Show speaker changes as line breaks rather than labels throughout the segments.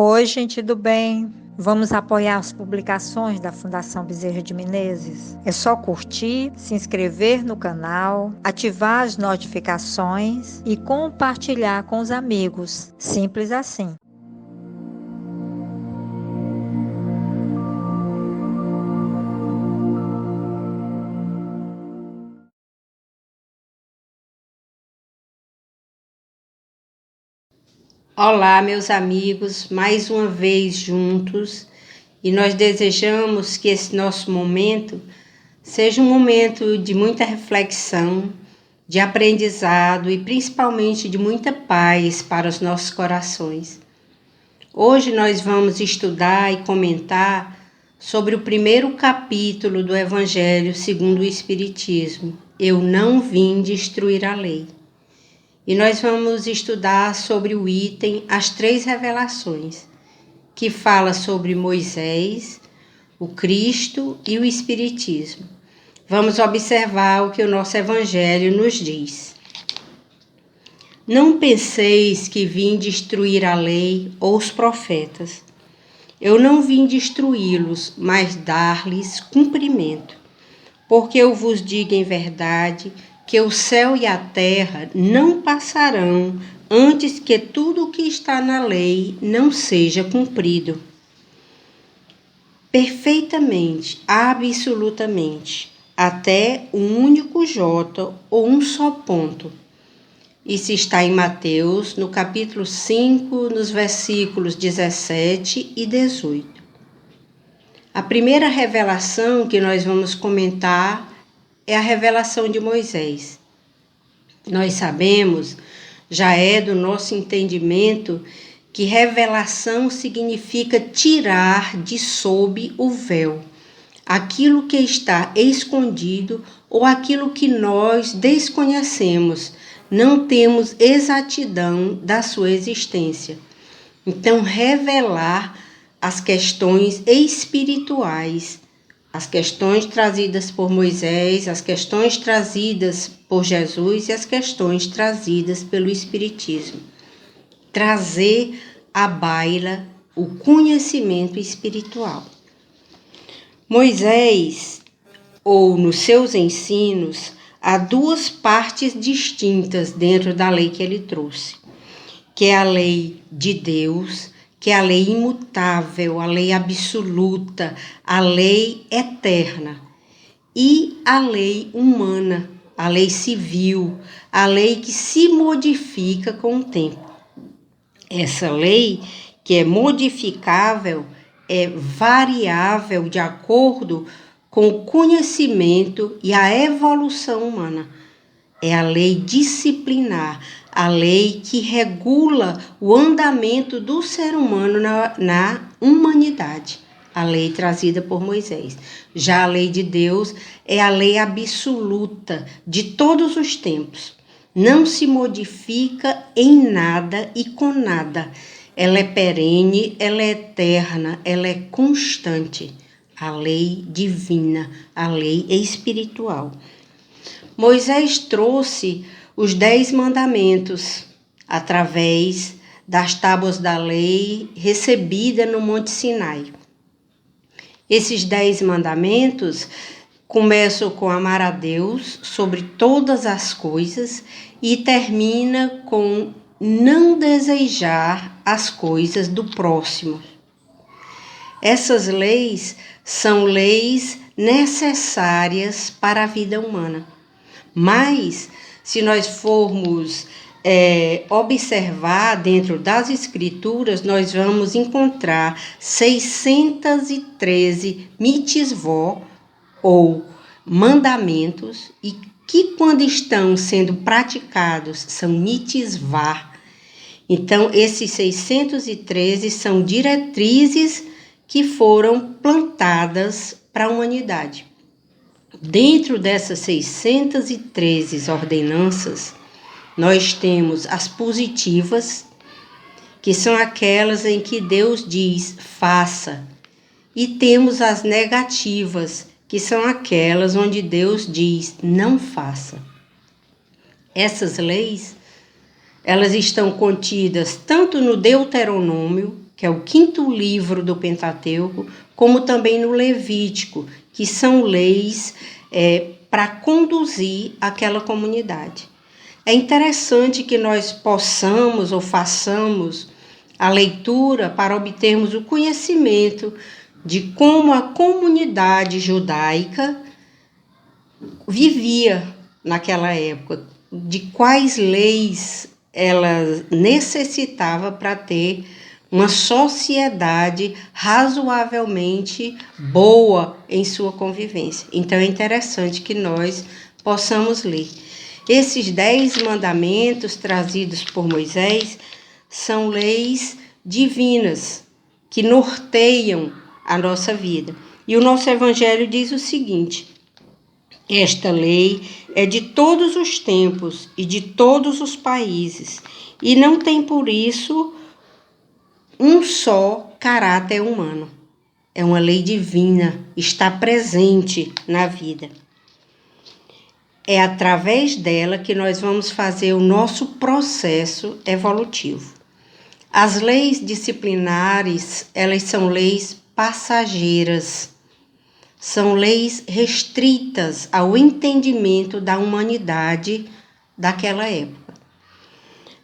Oi, gente do bem. Vamos apoiar as publicações da Fundação Bezerra de Menezes? É só curtir, se inscrever no canal, ativar as notificações e compartilhar com os amigos. Simples assim.
Olá, meus amigos, mais uma vez juntos, e nós desejamos que esse nosso momento seja um momento de muita reflexão, de aprendizado e principalmente de muita paz para os nossos corações. Hoje nós vamos estudar e comentar sobre o primeiro capítulo do Evangelho segundo o Espiritismo. Eu não vim destruir a lei. E nós vamos estudar sobre o item As Três Revelações, que fala sobre Moisés, o Cristo e o Espiritismo. Vamos observar o que o nosso Evangelho nos diz. Não penseis que vim destruir a lei ou os profetas. Eu não vim destruí-los, mas dar-lhes cumprimento. Porque eu vos digo em verdade que o céu e a terra não passarão antes que tudo o que está na lei não seja cumprido. Perfeitamente, absolutamente, até um único jota ou um só ponto. Isso está em Mateus, no capítulo 5, nos versículos 17 e 18. A primeira revelação que nós vamos comentar é a revelação de Moisés. Nós sabemos, já é do nosso entendimento, que revelação significa tirar de sob o véu aquilo que está escondido ou aquilo que nós desconhecemos, não temos exatidão da sua existência. Então, revelar as questões espirituais, as questões trazidas por Moisés, as questões trazidas por Jesus e as questões trazidas pelo Espiritismo. Trazer à baila o conhecimento espiritual. Moisés, ou nos seus ensinos, há duas partes distintas dentro da lei que ele trouxe, que é a lei de Deus, que é a lei imutável, a lei absoluta, a lei eterna, e a lei humana, a lei civil, a lei que se modifica com o tempo. Essa lei, que é modificável, é variável de acordo com o conhecimento e a evolução humana. É a lei disciplinar, a lei que regula o andamento do ser humano na humanidade, a lei trazida por Moisés. Já a lei de Deus é a lei absoluta de todos os tempos. Não se modifica em nada e com nada. Ela é perene, ela é eterna, ela é constante. A lei divina, a lei espiritual. Moisés trouxe os 10 mandamentos através das tábuas da lei recebida no Monte Sinai. Esses 10 mandamentos começam com amar a Deus sobre todas as coisas e termina com não desejar as coisas do próximo. Essas leis são leis necessárias para a vida humana. Mas, se nós formos observar dentro das Escrituras, nós vamos encontrar 613 mitzvot, ou mandamentos, e que quando estão sendo praticados são mitzvah. Então, esses 613 são diretrizes que foram plantadas para a humanidade. Dentro dessas 613 ordenanças, nós temos as positivas, que são aquelas em que Deus diz faça, e temos as negativas, que são aquelas onde Deus diz não faça. Essas leis, elas estão contidas tanto no Deuteronômio, que é o 5º livro do Pentateuco, como também no Levítico, que são leis para conduzir aquela comunidade. É interessante que nós possamos ou façamos a leitura para obtermos o conhecimento de como a comunidade judaica vivia naquela época, de quais leis ela necessitava para ter uma sociedade razoavelmente boa em sua convivência. Então é interessante que nós possamos ler. Esses 10 mandamentos trazidos por Moisés são leis divinas que norteiam a nossa vida. E o nosso evangelho diz o seguinte: esta lei é de todos os tempos e de todos os países, e não tem por isso um só caráter humano. É uma lei divina, está presente na vida. É através dela que nós vamos fazer o nosso processo evolutivo. As leis disciplinares, elas são leis passageiras. São leis restritas ao entendimento da humanidade daquela época.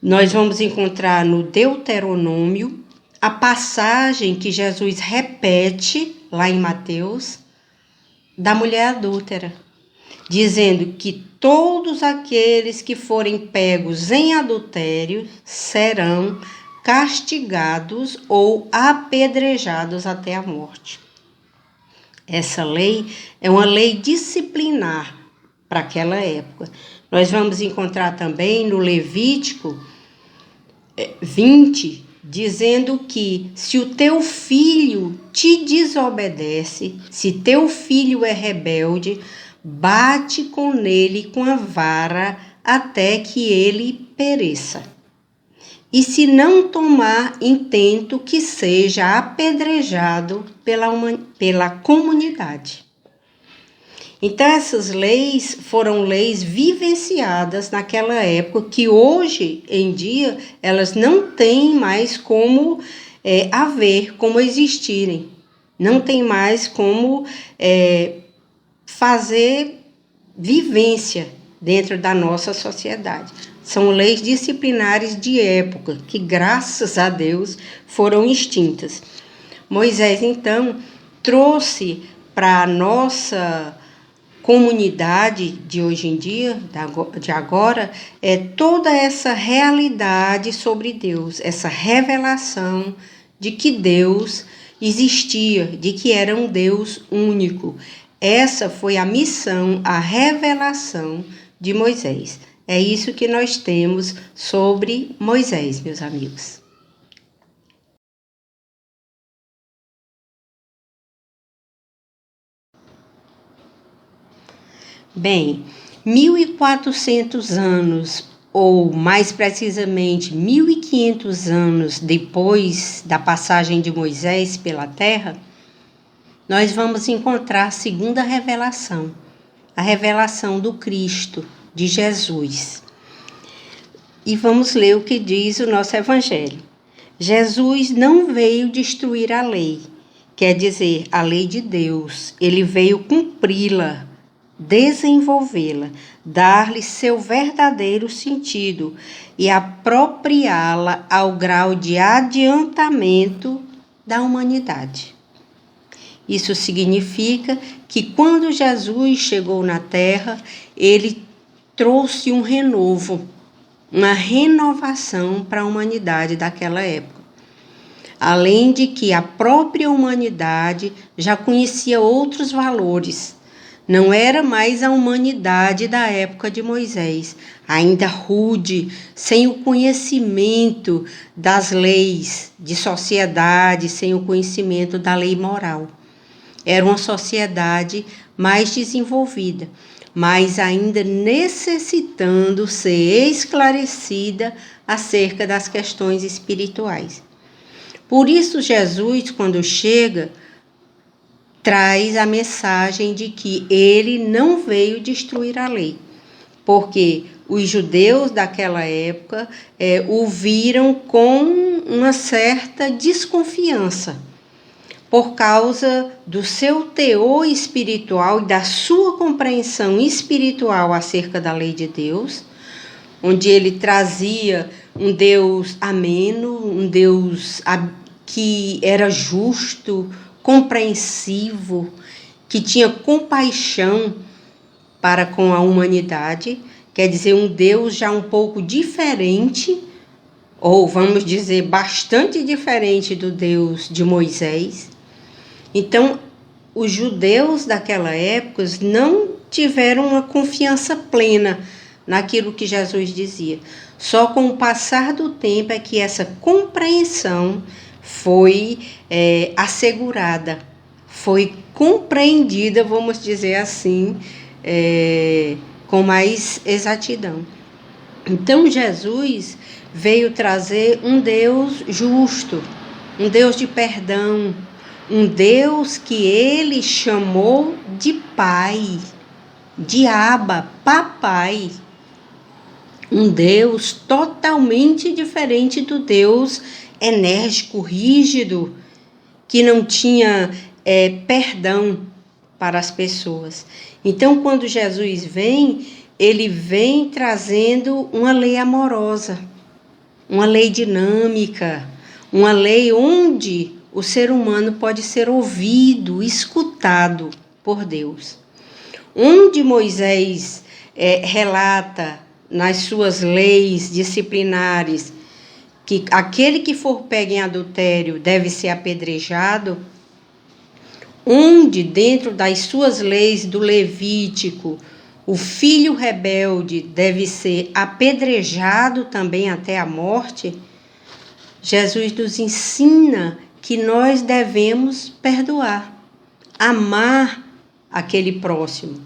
Nós vamos encontrar no Deuteronômio a passagem que Jesus repete lá em Mateus da mulher adúltera, dizendo que todos aqueles que forem pegos em adultério serão castigados ou apedrejados até a morte. Essa lei é uma lei disciplinar para aquela época. Nós vamos encontrar também no Levítico 20, dizendo que se o teu filho te desobedece, se teu filho é rebelde, bate com ele com a vara até que ele pereça. E se não tomar intento, que seja apedrejado pela comunidade. Então, essas leis foram leis vivenciadas naquela época, que hoje em dia elas não têm mais como haver, como existirem. Não tem mais como fazer vivência dentro da nossa sociedade. São leis disciplinares de época, que graças a Deus foram extintas. Moisés, então, trouxe para a nossa comunidade de hoje em dia, de agora, toda essa realidade sobre Deus, essa revelação de que Deus existia, de que era um Deus único. Essa foi a missão, a revelação de Moisés. É isso que nós temos sobre Moisés, meus amigos. Bem, 1.400 anos, ou mais precisamente 1.500 anos depois da passagem de Moisés pela terra, nós vamos encontrar a segunda revelação, a revelação do Cristo, de Jesus. E vamos ler o que diz o nosso evangelho. Jesus não veio destruir a lei, quer dizer, a lei de Deus. Ele veio cumpri-la, desenvolvê-la, dar-lhe seu verdadeiro sentido e apropriá-la ao grau de adiantamento da humanidade. Isso significa que quando Jesus chegou na terra, ele trouxe um renovo, uma renovação para a humanidade daquela época. Além de que a própria humanidade já conhecia outros valores. Não era mais a humanidade da época de Moisés, ainda rude, sem o conhecimento das leis de sociedade, sem o conhecimento da lei moral. Era uma sociedade mais desenvolvida, mas ainda necessitando ser esclarecida acerca das questões espirituais. Por isso, Jesus, quando chega, traz a mensagem de que ele não veio destruir a lei, porque os judeus daquela época o viram com uma certa desconfiança, por causa do seu teor espiritual e da sua compreensão espiritual acerca da lei de Deus, onde ele trazia um Deus ameno, um Deus que era justo, compreensivo, que tinha compaixão para com a humanidade, quer dizer, um Deus já um pouco diferente, ou vamos dizer, bastante diferente do Deus de Moisés. Então, os judeus daquela época não tiveram uma confiança plena naquilo que Jesus dizia. Só com o passar do tempo é que essa compreensão foi assegurada, foi compreendida, vamos dizer assim, com mais exatidão. Então, Jesus veio trazer um Deus justo, um Deus de perdão, um Deus que ele chamou de Pai, de Abba, Papai. Um Deus totalmente diferente do Deus enérgico, rígido, que não tinha perdão para as pessoas. Então, quando Jesus vem, ele vem trazendo uma lei amorosa, uma lei dinâmica, uma lei onde o ser humano pode ser ouvido, escutado por Deus. Onde Moisés relata nas suas leis disciplinares que aquele que for pego em adultério deve ser apedrejado, onde dentro das suas leis do Levítico o filho rebelde deve ser apedrejado também até a morte, Jesus nos ensina que nós devemos perdoar, amar aquele próximo.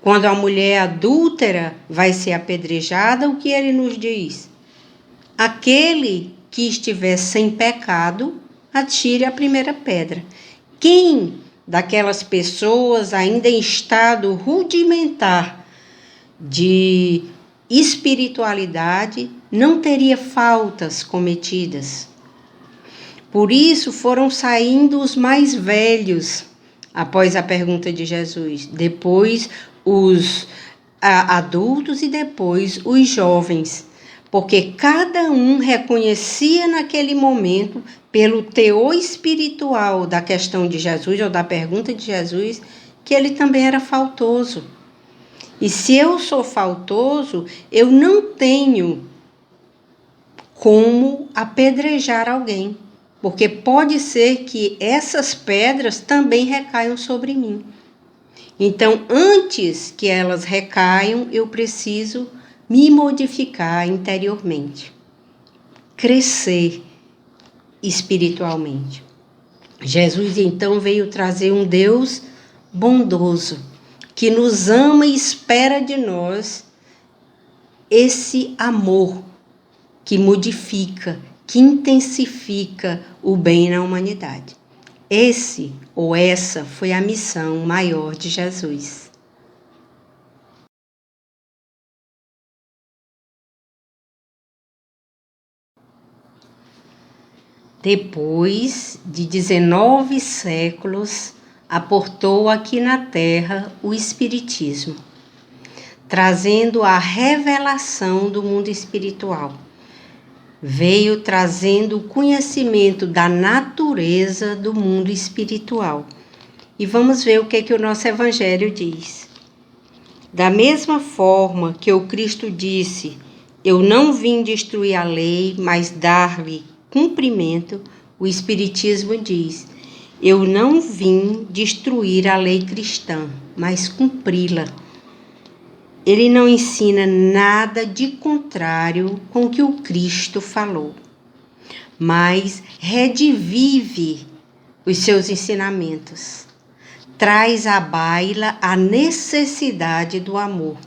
Quando a mulher adúltera vai ser apedrejada, o que ele nos diz? Aquele que estiver sem pecado, atire a primeira pedra. Quem daquelas pessoas ainda em estado rudimentar de espiritualidade não teria faltas cometidas? Por isso foram saindo os mais velhos após a pergunta de Jesus, depois os adultos e depois os jovens, porque cada um reconhecia naquele momento, pelo teor espiritual da questão de Jesus ou da pergunta de Jesus, que ele também era faltoso. E se eu sou faltoso, eu não tenho como apedrejar alguém, porque pode ser que essas pedras também recaiam sobre mim. Então, antes que elas recaiam, eu preciso me modificar interiormente, crescer espiritualmente. Jesus, então, veio trazer um Deus bondoso, que nos ama e espera de nós esse amor que modifica, que intensifica o bem na humanidade. Esse ou essa foi a missão maior de Jesus. Depois de 19 séculos, aportou aqui na Terra o Espiritismo, trazendo a revelação do mundo espiritual. Veio trazendo o conhecimento da natureza do mundo espiritual. E vamos ver o que o nosso Evangelho diz. Da mesma forma que o Cristo disse, eu não vim destruir a lei, mas dar-lhe cumprimento, o Espiritismo diz, eu não vim destruir a lei cristã, mas cumpri-la. Ele não ensina nada de contrário com o que o Cristo falou, mas redivive os seus ensinamentos. Traz à baila a necessidade do amor,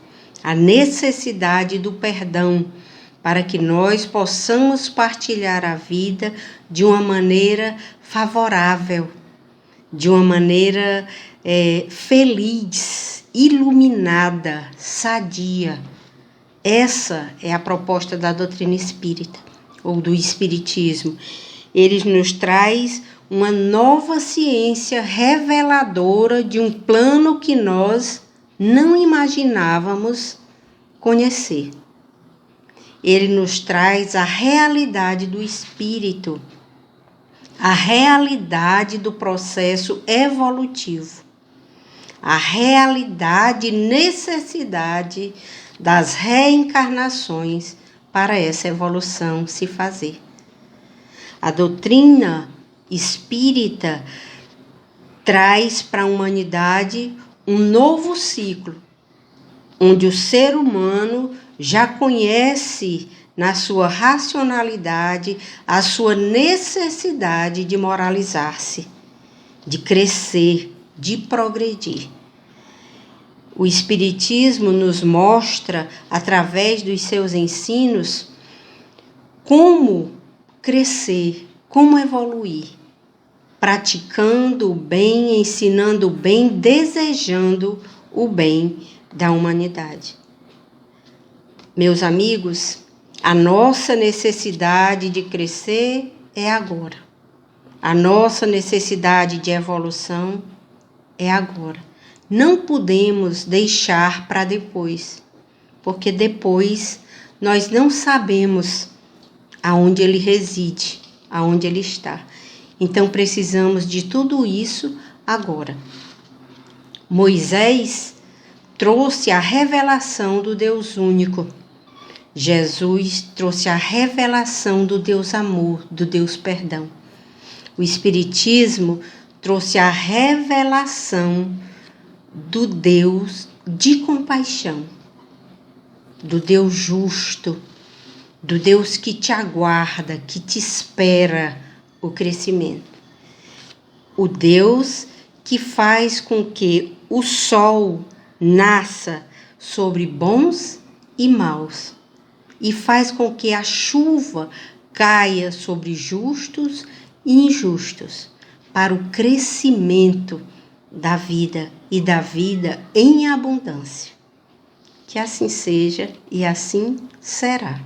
a necessidade do perdão, para que nós possamos partilhar a vida de uma maneira favorável, de uma maneira feliz, iluminada, sadia. Essa é a proposta da doutrina espírita, ou do espiritismo. Ele nos traz uma nova ciência reveladora de um plano que nós não imaginávamos conhecer. Ele nos traz a realidade do espírito, a realidade do processo evolutivo, a realidade e necessidade das reencarnações para essa evolução se fazer. A doutrina espírita traz para a humanidade um novo ciclo, onde o ser humano já conhece na sua racionalidade a sua necessidade de moralizar-se, de crescer, de progredir. O Espiritismo nos mostra, através dos seus ensinos, como crescer, como evoluir, praticando o bem, ensinando o bem, desejando o bem da humanidade. Meus amigos, a nossa necessidade de crescer é agora. A nossa necessidade de evolução é agora. Não podemos deixar para depois, porque depois nós não sabemos aonde ele reside, aonde ele está. Então precisamos de tudo isso agora. Moisés trouxe a revelação do Deus único. Jesus trouxe a revelação do Deus amor, do Deus perdão. O Espiritismo trouxe a revelação do Deus de compaixão, do Deus justo, do Deus que te aguarda, que te espera o crescimento. O Deus que faz com que o sol nasça sobre bons e maus e faz com que a chuva caia sobre justos e injustos para o crescimento da vida e da vida em abundância. Que assim seja e assim será.